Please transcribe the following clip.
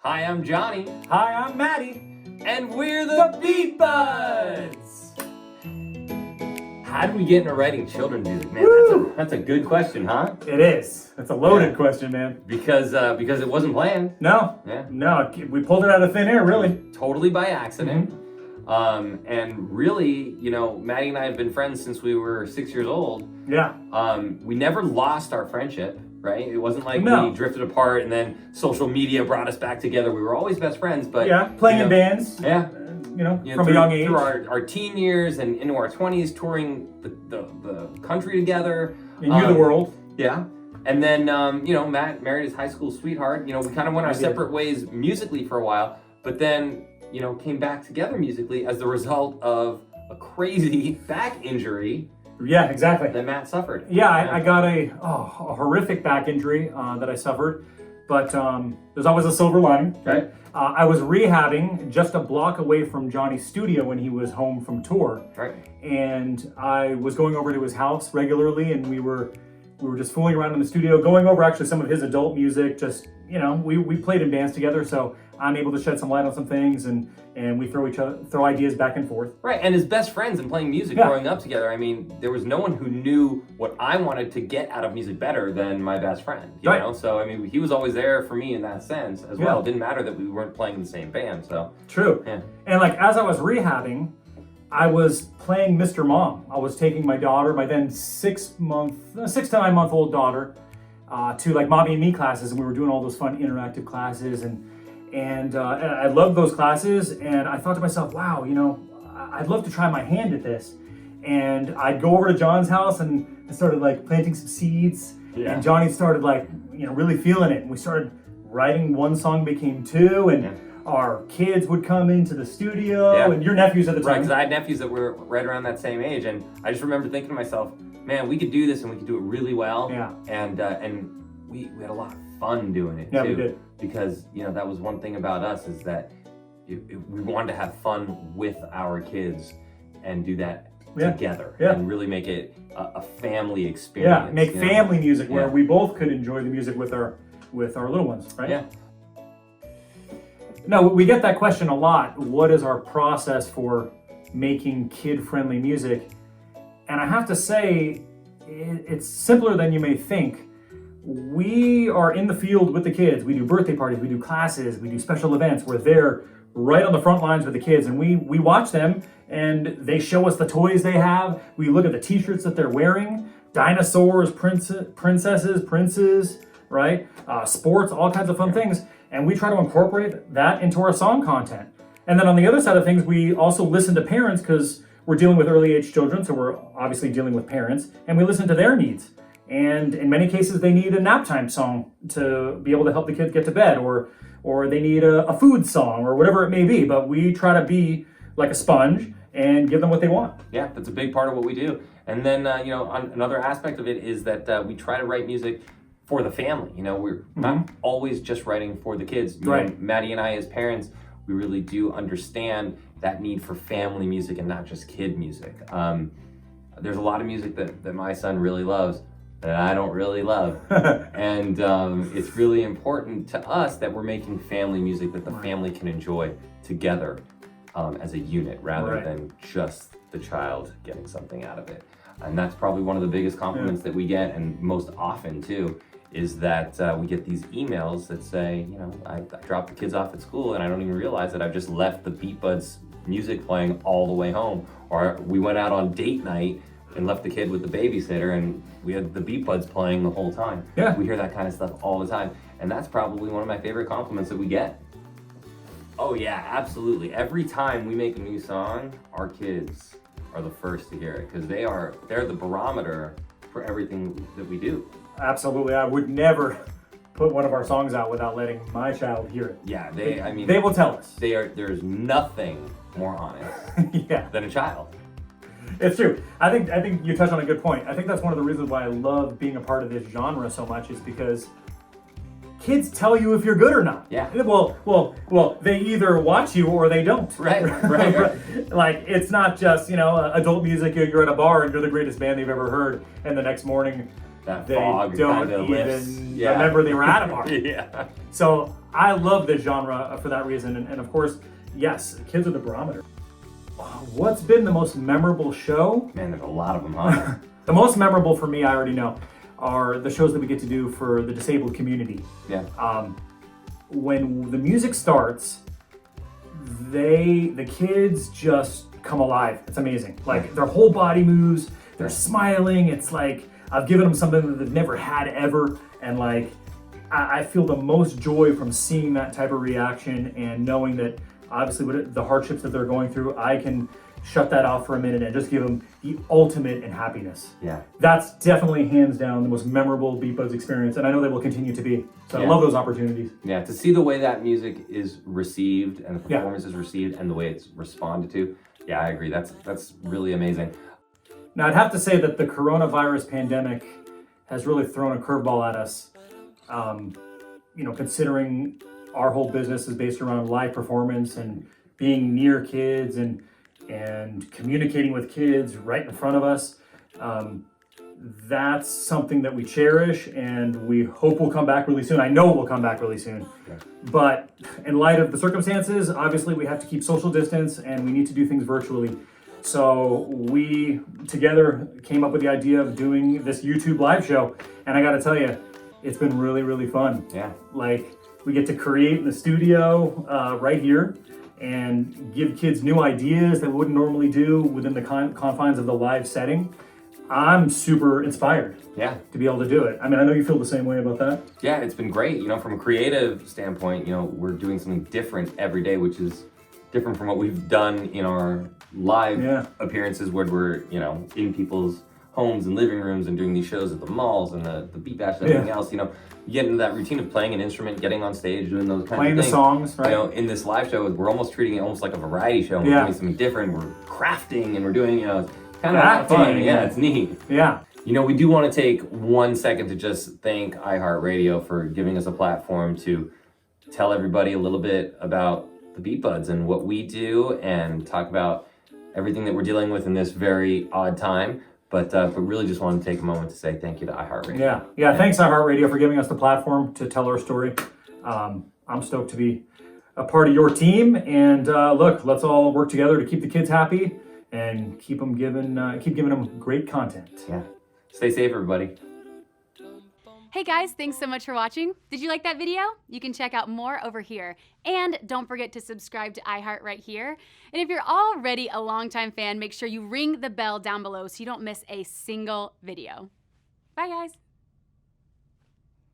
Hi, I'm Johnny. Hi, I'm Maddie. And we're the BeatBuds! How did we get into writing children's music? Man, that's a good question, huh? It is. That's a loaded question, man. Because it wasn't planned. No. Yeah. No, we pulled it out of thin air, really. Totally by accident. And really, Maddie and I have been friends since we were 6 years old. Yeah. We never lost our friendship, right? It wasn't like No. we drifted apart and then social media brought us back together. We were always best friends, but... Yeah, playing in bands. Yeah. From a young age. Through our teen years and into our 20s, touring the country together. And you the world. Yeah. And then, Matt married his high school sweetheart. We kind of went our separate ways musically for a while, but then, came back together musically as the result of a crazy back injury. Yeah, exactly. That Matt suffered. Yeah, I got a horrific back injury that I suffered, but there's always a silver lining, right? I was rehabbing just a block away from Johnny's studio when he was home from tour. Right. And I was going over to his house regularly, and we were just fooling around in the studio, going over actually some of his adult music. Just, we played in bands together, so I'm able to shed some light on some things, and we throw ideas back and forth. Right, and as best friends and playing music growing up together, I mean, there was no one who knew what I wanted to get out of music better than my best friend, you know? So, I mean, he was always there for me in that sense as well. It didn't matter that we weren't playing in the same band, so. True. Yeah. And as I was rehabbing, I was playing Mr. Mom. I was taking my daughter, my then 6 to 9 month old daughter, to Mommy and Me classes, and we were doing all those fun interactive classes, and I loved those classes, and I thought to myself, wow, I'd love to try my hand at this. And I'd go over to John's house and I started planting some seeds, and Johnny started really feeling it, and we started writing. One song became two, and our kids would come into the studio, and your nephews at the time. Right, because I had nephews that were right around that same age, and I just remember thinking to myself, man, we could do this and we could do it really well. Yeah. And we had a lot of fun doing it too. Yeah, we did. Because, that was one thing about us is that we wanted to have fun with our kids and do that together and really make it a family experience. Yeah, make family music where we both could enjoy the music with our little ones, right? Yeah. No, we get that question a lot. What is our process for making kid-friendly music? And I have to say, it's simpler than you may think. We are in the field with the kids. We do birthday parties, we do classes, we do special events. We're there right on the front lines with the kids, and we watch them, and they show us the toys they have. We look at the t-shirts that they're wearing, dinosaurs, princesses, princes, right? Sports, all kinds of fun things. And we try to incorporate that into our song content. And then on the other side of things, we also listen to parents, because we're dealing with early age children, so we're obviously dealing with parents, and we listen to their needs. And in many cases, they need a nap time song to be able to help the kids get to bed, or they need a food song, or whatever it may be. But we try to be like a sponge and give them what they want. Yeah, that's a big part of what we do. And then, another aspect of it is that we try to write music for the family. We're not always just writing for the kids. Maddie and I, as parents, we really do understand that need for family music and not just kid music. There's a lot of music that my son really loves that I don't really love. And it's really important to us that we're making family music that the family can enjoy together as a unit rather than just the child getting something out of it. And that's probably one of the biggest compliments that we get, and most often too, is that we get these emails that say, I dropped the kids off at school and I don't even realize that I've just left the BeatBuds music playing all the way home. Or we went out on date night and left the kid with the babysitter and we had the BeatBuds playing the whole time. Yeah. We hear that kind of stuff all the time. And that's probably one of my favorite compliments that we get. Oh yeah, absolutely. Every time we make a new song, our kids are the first to hear it, because they're the barometer for everything that we do. Absolutely. I would never put one of our songs out without letting my child hear it. Yeah, they will tell us. There's nothing more honest than a child. It's true. I think you touched on a good point. I think that's one of the reasons why I love being a part of this genre so much, is because kids tell you if you're good or not. Yeah. Well, they either watch you or they don't. Right. It's not just, adult music, you're at a bar and you're the greatest band they've ever heard, and the next morning that they fog don't even remember they were at a bar. Yeah. So I love this genre for that reason. And of course, yes, kids are the barometer. What's been the most memorable show? Man, there's a lot of them, huh? The most memorable for me, I already know, are the shows that we get to do for the disabled community. Yeah. When the music starts, the kids just come alive. It's amazing. Like their whole body moves, they're smiling. It's like I've given them something that they've never had ever. And like, I feel the most joy from seeing that type of reaction and knowing that obviously the hardships that they're going through, I can shut that off for a minute and just give them the ultimate in happiness. Yeah. That's definitely hands down the most memorable BeatBuds experience, and I know they will continue to be. So I love those opportunities. Yeah, to see the way that music is received and the performance is received and the way it's responded to. Yeah, I agree. That's really amazing. Now, I'd have to say that the coronavirus pandemic has really thrown a curveball at us. Considering our whole business is based around live performance and being near kids and communicating with kids right in front of us. That's something that we cherish and we hope will come back really soon. I know it will come back really soon. Yeah. But in light of the circumstances, obviously we have to keep social distance and we need to do things virtually. So we together came up with the idea of doing this YouTube live show. And I got to tell you, it's been really, really fun. Yeah. Like we get to create in the studio right here and give kids new ideas that we wouldn't normally do within the confines of the live setting. I'm super inspired to be able to do it. I mean, I know you feel the same way about that. Yeah, it's been great. From a creative standpoint, we're doing something different every day, which is different from what we've done in our live appearances where we're, in people's homes and living rooms and doing these shows at the malls and the Beat Bash and everything else. You get into that routine of playing an instrument, getting on stage, doing those kinds playing of things. Playing the songs, right? In this live show, we're almost treating it almost like a variety show. We're doing something different. We're crafting and we're doing, kind of fun. Yeah, it's neat. Yeah. We do want to take 1 second to just thank iHeartRadio for giving us a platform to tell everybody a little bit about the BeatBuds and what we do and talk about everything that we're dealing with in this very odd time. But really just wanted to take a moment to say thank you to iHeartRadio. Yeah. Thanks iHeartRadio for giving us the platform to tell our story. I'm stoked to be a part of your team. And look, let's all work together to keep the kids happy and keep giving them great content. Yeah. Stay safe, everybody. Hey guys, thanks so much for watching. Did you like that video? You can check out more over here. And don't forget to subscribe to iHeart right here. And if you're already a longtime fan, make sure you ring the bell down below so you don't miss a single video. Bye guys.